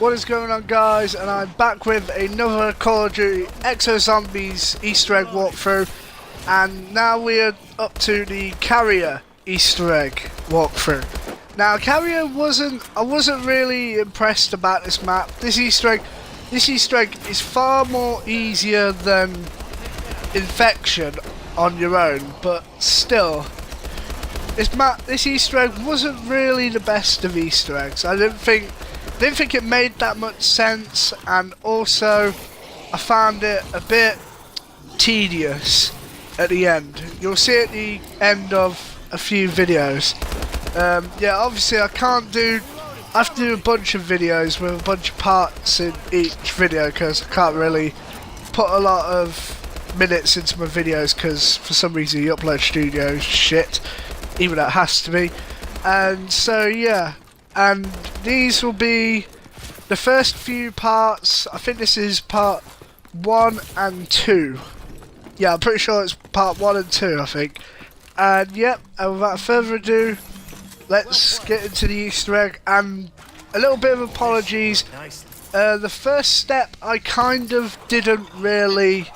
What is going on, guys? And I'm back with another Call of Duty Exo Zombies Easter egg walkthrough, and now we're up to the Carrier Easter egg walkthrough. Now, Carrier I wasn't really impressed about this map. This Easter egg is far more easier than Infection on your own, but still, this Easter egg wasn't really the best of Easter eggs. I didn't think it made that much sense, and also I found it a bit tedious at the end. You'll see at the end of a few videos. Yeah, obviously I have to do a bunch of videos with a bunch of parts in each video because I can't really put a lot of minutes into my videos because for some reason the Upload Studio is shit, even though it has to be. And so yeah, and these will be the first few parts. I think this is part 1 and 2. Yeah, I'm pretty sure it's part 1 and 2, I think. And yep, and without further ado, let's get into the Easter egg. And a little bit of apologies. The first step I didn't really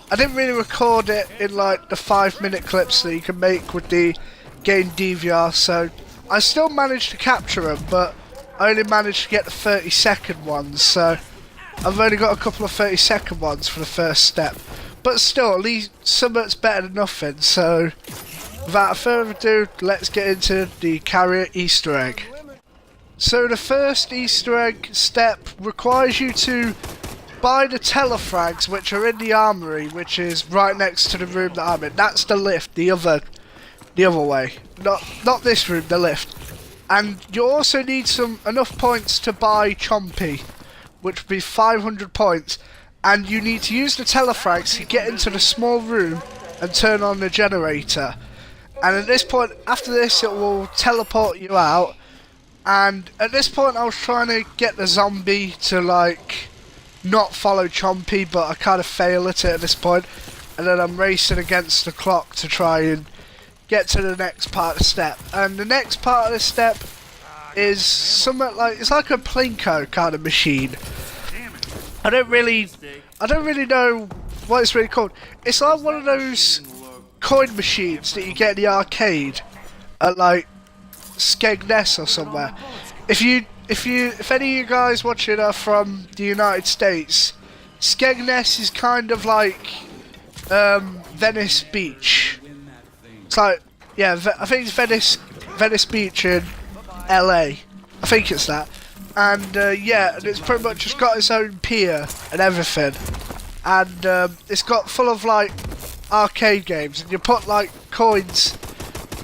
record it in like the 5-minute clips that you can make with the game DVR, so I still managed to capture them, but I only managed to get the 30-second ones, so I've only got a couple of 30-second ones for the first step. But still, at least something's better than nothing, so without further ado, let's get into the Carrier Easter egg. So the first Easter egg step requires you to buy the telefrags, which are in the armory, which is right next to the room that I'm in. That's the lift, the other way. Not this room, the lift. And you also need enough points to buy Chompy, which would be 500 points. And you need to use the telefrags to get into the small room and turn on the generator. And at this point, after this, it will teleport you out. And at this point, I was trying to get the zombie to like not follow Chompy, but I kind of fail at it at this point. And then I'm racing against the clock to try and get to the next part of the step. And the next part of the step is somewhat like, it's like a Plinko kind of machine. I don't really know what it's really called. It's like one of those coin machines that you get in the arcade at like Skegness or somewhere. If any of you guys watching are from the United States, Skegness is kind of like Venice Beach. It's like, yeah, I think it's Venice Beach in LA. I think it's that. And yeah, and it's pretty much just got its own pier and everything. And it's got full of like arcade games, and you put like coins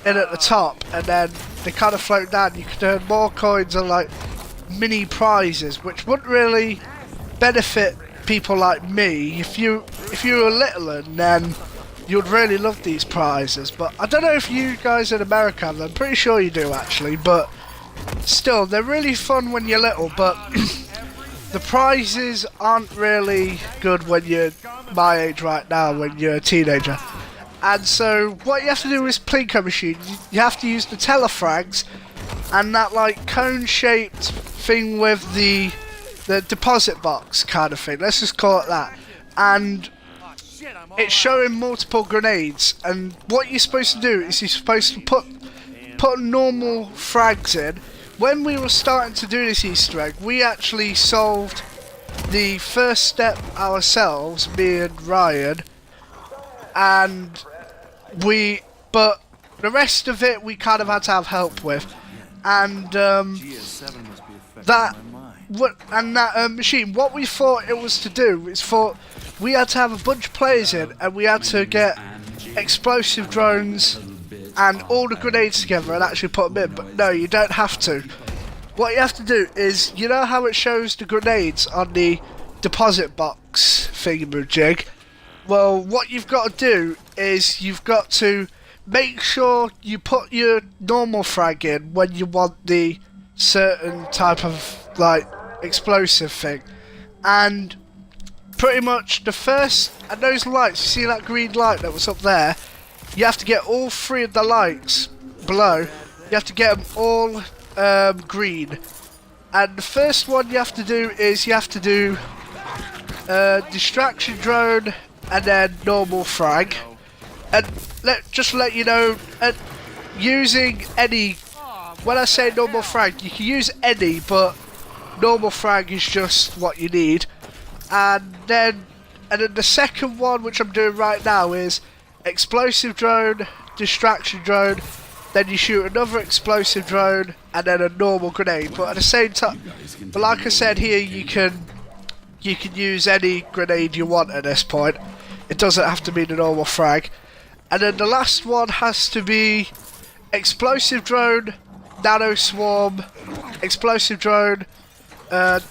in at the top, and then they kind of float down. You can earn more coins and like mini prizes, which wouldn't really benefit people like me. If you were little, and then you'd really love these prizes. But I don't know if you guys in America have them. I'm pretty sure you do actually, but still, they're really fun when you're little, but the prizes aren't really good when you're my age right now, when you're a teenager. And so what you have to do is Plinko machine. You have to use the telefrags and that like cone shaped thing with the deposit box kind of thing. Let's just call it that. And it's showing multiple grenades, and what you're supposed to do is you're supposed to put normal frags in. When we were starting to do this Easter egg, we actually solved the first step ourselves, me and Ryan, but the rest of it we kind of had to have help with. And that machine, what we thought it was to do is we had to have a bunch of players in, and we had to get explosive drones and all the grenades together and actually put them in. But no, you don't have to. What you have to do is, you know how it shows the grenades on the deposit box thingamajig? Well, what you've got to do is you've got to make sure you put your normal frag in when you want the certain type of like explosive thing. And pretty much the first, and those lights, you see that green light that was up there? You have to get all 3 of the lights below. You have to get them all green, And the first one you have to do is you have to do distraction drone and then normal frag. And just to let you know, using any, when I say normal frag, you can use any, but normal frag is just what you need. And then the second one, which I'm doing right now, is explosive drone, distraction drone, then you shoot another explosive drone, and then a normal grenade. But at the same time, but like I said here, you can use any grenade you want at this point. It doesn't have to be the normal frag. And then the last one has to be explosive drone, nano swarm, explosive drone,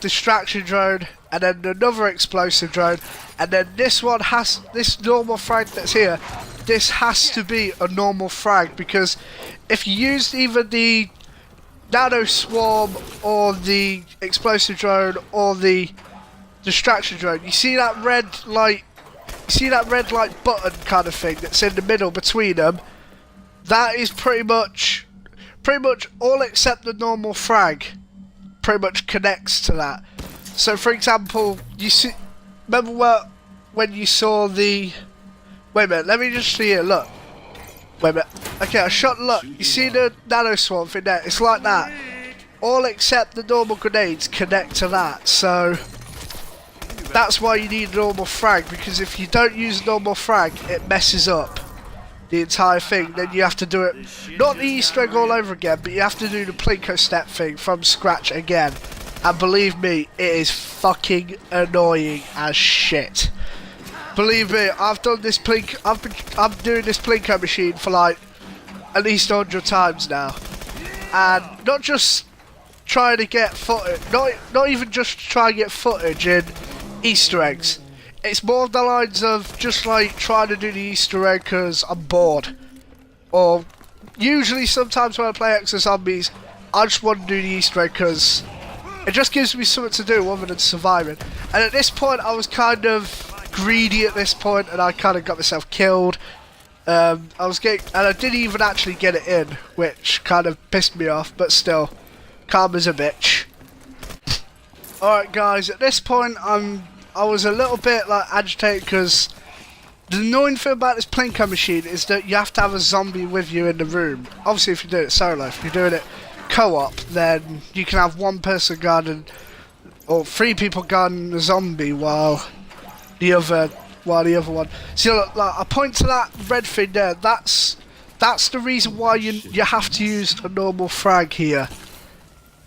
distraction drone, and then another explosive drone. And then this normal frag that's here, this has to be a normal frag, because if you use either the nano swarm or the explosive drone or the distraction drone, you see that red light button kind of thing that's in the middle between them? That is pretty much all except the normal frag pretty much connects to that. So for example, you see, remember when you saw the, wait a minute, let me just see it, look. Wait a minute. Okay, I shot, look, you see the nano swarm thing there? It's like that. All except the normal grenades connect to that, so that's why you need a normal frag, because if you don't use a normal frag, it messes up the entire thing. Then you have to do it, not the Easter egg all over again, but you have to do the Plinko step thing from scratch again. And believe me, it is fucking annoying as shit. Believe me, I've done this I'm doing this Plinko machine for like at least 100 times now, and not just trying to get footage, not even just trying to get footage in Easter eggs. It's more the lines of just like trying to do the Easter egg because I'm bored, or usually sometimes when I play Exo Zombies, I just want to do the Easter egg because it just gives me something to do other than surviving. And at this point, I was kind of greedy at this point, and I kind of got myself killed. I didn't even actually get it in, which kind of pissed me off, but still, calm as a bitch. Alright guys, at this point I was a little bit like agitated, because the annoying thing about this Plinko machine is that you have to have a zombie with you in the room. Obviously if you do it solo, if you're doing it co-op, then you can have one person gun or 3 people gun the zombie while the other one. See, look, like, I point to that red thing there. That's the reason why you have to use a normal frag here.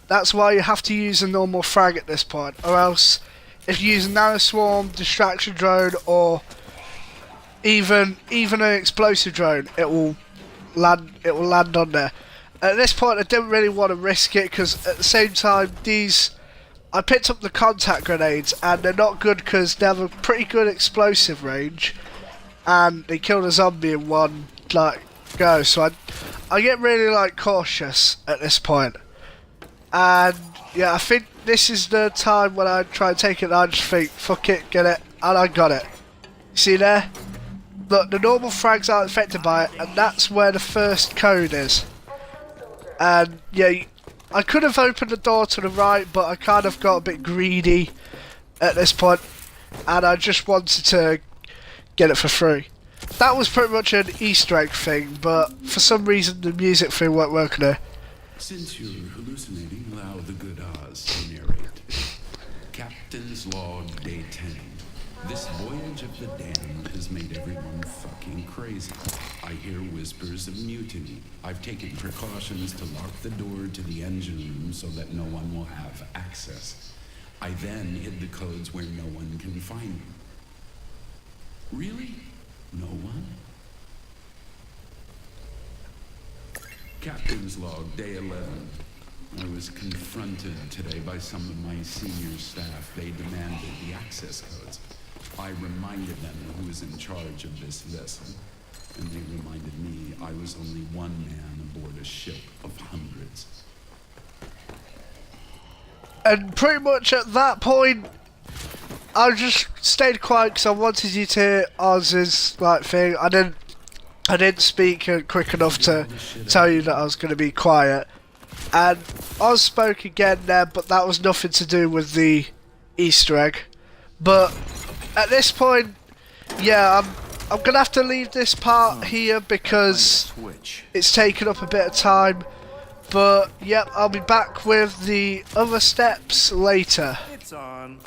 That's why you have to use a normal frag at this point, or else if you use a nano swarm, distraction drone, or even an explosive drone, it will land on there. At this point, I didn't really want to risk it, because at the same time, I picked up the contact grenades, and they're not good because they have a pretty good explosive range, and they kill a zombie in one go. So I get really cautious at this point, and yeah, I think this is the time when I try and take it. And I just think, fuck it, get it, and I got it. See there? Look, the normal frags aren't affected by it, and that's where the first code is. And yeah, I could have opened the door to the right, but I kind of got a bit greedy at this point, and I just wanted to get it for free. That was pretty much an Easter egg thing, but for some reason the music thing weren't working there. Since you're hallucinating, allow the good Oz to narrate. Captain's Log, Day 10. This voyage of the damned has made everyone fucking crazy. I hear whispers of mutiny. I've taken precautions to lock the door to the engine room so that no one will have access. I then hid the codes where no one can find me. Really? No one? Captain's Log, Day 11. I was confronted today by some of my senior staff. They demanded the access codes. I reminded them who was in charge of this vessel, and they reminded me I was only one man aboard a ship of hundreds. And pretty much at that point, I just stayed quiet because I wanted you to hear Oz's thing. I didn't speak quick enough to tell you that I was going to be quiet. And Oz spoke again there, but that was nothing to do with the Easter egg. But at this point, yeah, I'm gonna have to leave this part here because it's taken up a bit of time. But yep, I'll be back with the other steps later. It's on.